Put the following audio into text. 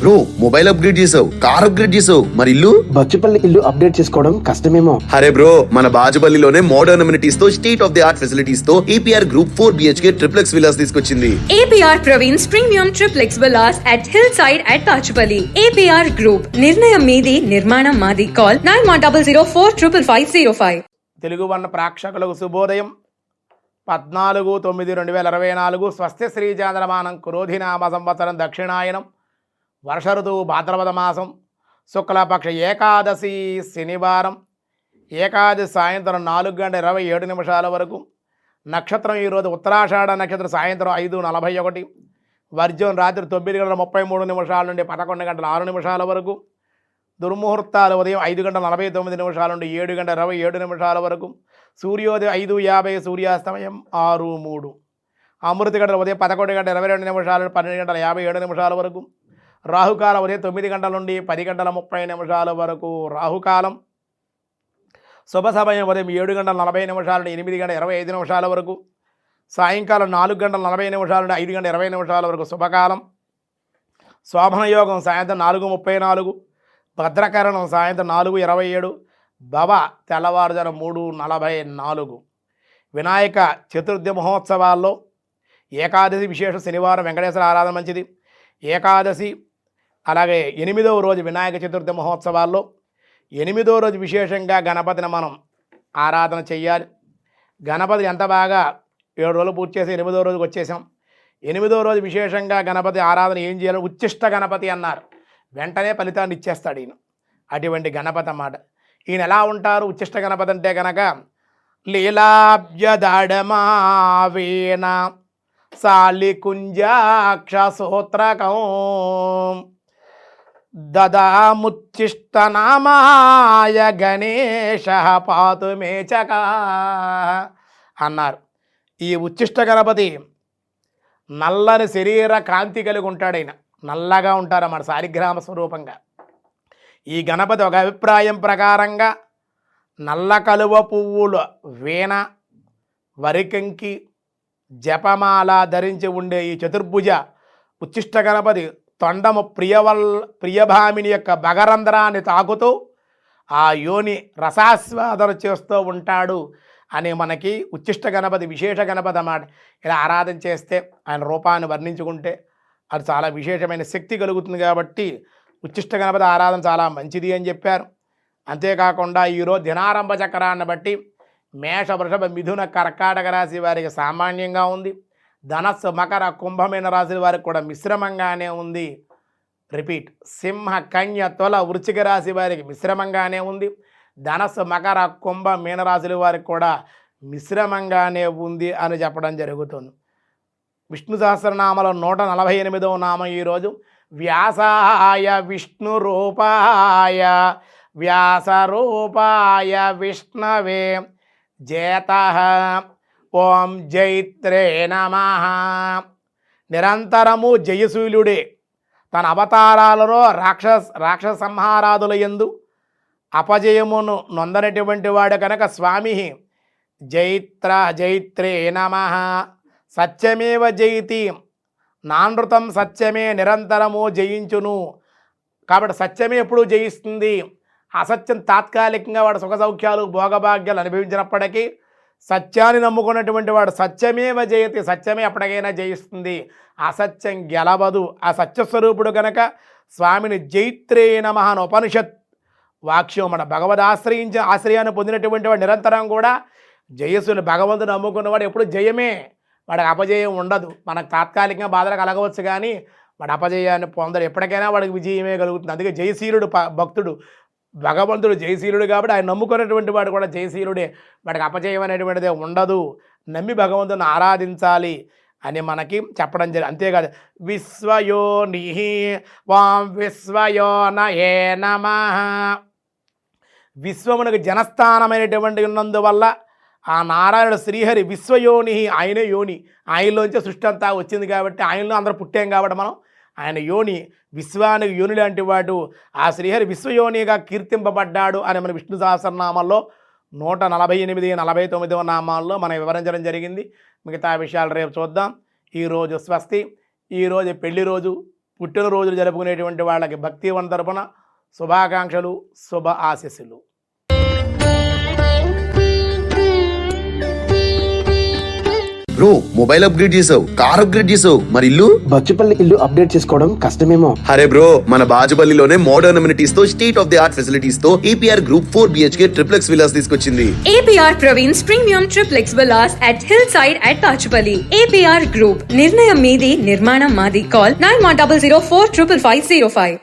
Bro mobile upgrade చేసావు, car upgrade చేసావు, మరి ఇల్లు? బచ్చుపల్లి ఇల్లు అప్డేట్ చేసుకోవడం కష్టమేమో. అరే బ్రో, మన బాజుపల్లిలోనే మోడర్న్ అమ్యూనిటీస్ తో, state of the art facilities తో APR Group 4 BHK triplex villas తీసుకొచ్చింది. APR Praveen's Premium Triplex Villas at Hillside at Bachupalli. APR Group, నిర్ణయం మీది, నిర్మాణం మాది. Call 9100455505. తెలుగు వర్ణ ప్రేక్షకులకు శుభోదయం. 14/9/2024 స్వస్తి శ్రీ చాంద్రమానం క్రోధినామ సంవత్సరం దక్షిణాయనం వర్ష ఋతువు భాద్రపద మాసం శుక్లపక్ష ఏకాదశి శనివారం. ఏకాదశి సాయంత్రం 4:27 వరకు. నక్షత్రం ఈరోజు ఉత్తరాషాఢ నక్షత్రం సాయంత్రం 5:41. వర్జం రాత్రి 9:33 నుండి 11:06 వరకు. దుర్ముహూర్తాలు ఉదయం 5:49 నుండి 7:27 వరకు. సూర్యోదయం 5:50, సూర్యాస్తమయం 6:03. అమృత గంటలు ఉదయం 11:22 నుండి 12:57 వరకు. రాహుకాలం ఉదయం 9 గంటల నుండి 10:30 వరకు రాహుకాలం. శుభ సమయం ఉదయం 7:40 నుండి 8:25 వరకు. సాయంకాలం 4:40 నుండి 5:20 వరకు శుభకాలం. శోభన యోగం సాయంత్రం 4:34. భద్రకరణం సాయంత్రం 4:27. భవ తెల్లవారుజాము 3:44. వినాయక చతుర్థి మహోత్సవాల్లో ఏకాదశి విశేష శనివారం వెంకటేశ్వర ఆరాధన మంచిది. ఏకాదశి అలాగే 8వ రోజు వినాయక చతుర్థి మహోత్సవాల్లో 8వ రోజు విశేషంగా గణపతిని మనం ఆరాధన చెయ్యాలి. గణపతి ఎంత బాగా 7 రోజులు పూర్తి చేసి 8వ రోజుకి వచ్చేసాం. 8వ రోజు విశేషంగా గణపతి ఆరాధన ఏం చేయాలి? ఉచ్చిష్ట గణపతి అన్నారు. వెంటనే ఫలితాన్ని ఇచ్చేస్తాడు ఈయన. అటువంటి గణపతి అన్నమాట. ఈయన ఎలా ఉంటారు? ఉచ్చిష్ట గణపతి అంటే కనుక లీలాబ్జదడమావేన సాలికుంజాక్ష సూత్రకం దదాముచ్చిష్టనామాయ గణేశ పాతుమేచక అన్నారు. ఈ ఉచ్చిష్ట గణపతి నల్లని శరీర కాంతి కలిగి ఉంటాడు. ఆయన నల్లగా ఉంటారన్నమాట శాలిగ్రామ స్వరూపంగా. ఈ గణపతి ఒక అభిప్రాయం ప్రకారంగా నల్ల కలువ పువ్వుల వీణ, వరికంకి, జపమాల ధరించి ఉండే ఈ చతుర్భుజ ఉచ్చిష్ట గణపతి తొండము ప్రియభామిని యొక్క భగరంధ్రాన్ని తాకుతూ ఆ యోని రసాస్వాదన చేస్తూ ఉంటాడు అని మనకి ఉచ్చిష్ట గణపతి విశేష గణపతి అన్నమాట. ఇలా ఆరాధన చేస్తే ఆయన రూపాన్ని వర్ణించుకుంటే అది చాలా విశేషమైన శక్తి కలుగుతుంది. కాబట్టి ఉచ్చిష్ట గణపతి ఆరాధన చాలా మంచిది అని చెప్పారు. అంతేకాకుండా ఈరోజు దినారంభ చక్రాన్ని బట్టి మేష, వృషభ, మిథున, కర్కాటక రాశి వారికి సామాన్యంగా ఉంది. ధనస్సు, మకర, కుంభమైన రాశుల వారికి కూడా మిశ్రమంగానే ఉంది. రిపీట్, సింహ, కన్య, తుల, వృశ్చిక రాశి వారికి మిశ్రమంగానే ఉంది. ధనస్సు, మకర, కుంభ, మీనరాశుల వారికి కూడా మిశ్రమంగానే ఉంది అని చెప్పడం జరుగుతుంది. విష్ణు సహస్రనామలో 148వ నామం ఈరోజు వ్యాసాయ విష్ణు రూపాయ వ్యాసరూపాయ విష్ణవే జయతః ఓం జైత్రే నమః. నిరంతరము జయశీలుడే. తన అవతారాలలో రాక్షస సంహారాదుల యందు అపజయమును నొందనటువంటి వాడు కనుక స్వామి జైత్రే నమః. సత్యమేవ జయితి, నానృతం సత్యమే నిరంతరము జయించును. కాబట్టి సత్యమే ఎప్పుడు జయిస్తుంది. అసత్యం తాత్కాలికంగా వాడు సుఖ సౌఖ్యాలు భోగభాగ్యాలు అనుభవించినప్పటికీ సత్యాన్ని నమ్ముకున్నటువంటి వాడు సత్యమేవ జయతి, సత్యమే ఎప్పటికైనా జయిస్తుంది. అసత్యం గెలవదు. ఆ సత్యస్వరూపుడు కనుక స్వామిని జైత్రే నమః అని ఉపనిషత్ వాక్యం. మన భగవద్ ఆశ్రయాన్ని పొందినటువంటి వాడు నిరంతరం కూడా జయస్సులు. భగవంతుని నమ్ముకున్నవాడు ఎప్పుడు జయమే, వాడికి అపజయం ఉండదు. మనకు తాత్కాలికంగా బాధలు కలగవచ్చు కానీ వాడు అపజయాన్ని పొందడు. ఎప్పటికైనా వాడికి విజయమే కలుగుతుంది. అందుకే జయశీలుడు భక్తుడు. భగవంతుడు జయశీలుడు కాబట్టి ఆయన నమ్ముకున్నటువంటి వాడు కూడా జయశీలుడే. వాడికి అపజయం అనేటువంటిదే ఉండదు. నమ్మి భగవంతుని ఆరాధించాలి అని మనకి చెప్పడం జరిగింది. అంతేకాదు విశ్వయోని వాం విశ్వయోనయే నమః. విశ్వమునకు జనస్థానమైనటువంటి ఉన్నందువల్ల ఆ నారాయణుడు శ్రీహరి విశ్వయోని, ఆయనే యోని. ఆయనలోంచే సృష్టి అంతా వచ్చింది కాబట్టి ఆయనలో అందరూ పుట్టాం కాబట్టి మనం ఆయన యోని, విశ్వానికి యోని లాంటి వాడు. ఆ శ్రీహరి విశ్వయోనిగా కీర్తింపబడ్డాడు అని మన విష్ణు సహస్రనామాల్లో 148, 49వ నామాల్లో మనం వివరించడం జరిగింది. మిగతా విషయాలు రేపు చూద్దాం. ఈరోజు స్వస్తి. ఈరోజు పెళ్లి రోజు, పుట్టినరోజులు జరుపుకునేటువంటి వాళ్ళకి భక్తి వన్ తరపున శుభాకాంక్షలు, శుభ ఆశీస్సులు. బ్రో మొబైల్ అప్గ్రేడ్ చేసావు, కార్ అప్గ్రేడ్ చేసావు, మరి ఇల్లు? బచ్చుపల్లి ఇల్లు అప్డేట్ చేసుకోవడం కష్టమేమో. అరే బ్రో, మన బాచుపల్లిలోనే మోడర్న్ అమ్యూనిటీస్ తో state of the art facilities తో APR group 4 BHK triplex villas తీసుకొచ్చింది. APR Praveen's Premium Triplex Villas at Hillside at Pachupalli. APR Group. నిర్ణయం మీది, నిర్మాణం మాది. Call 9100 455505.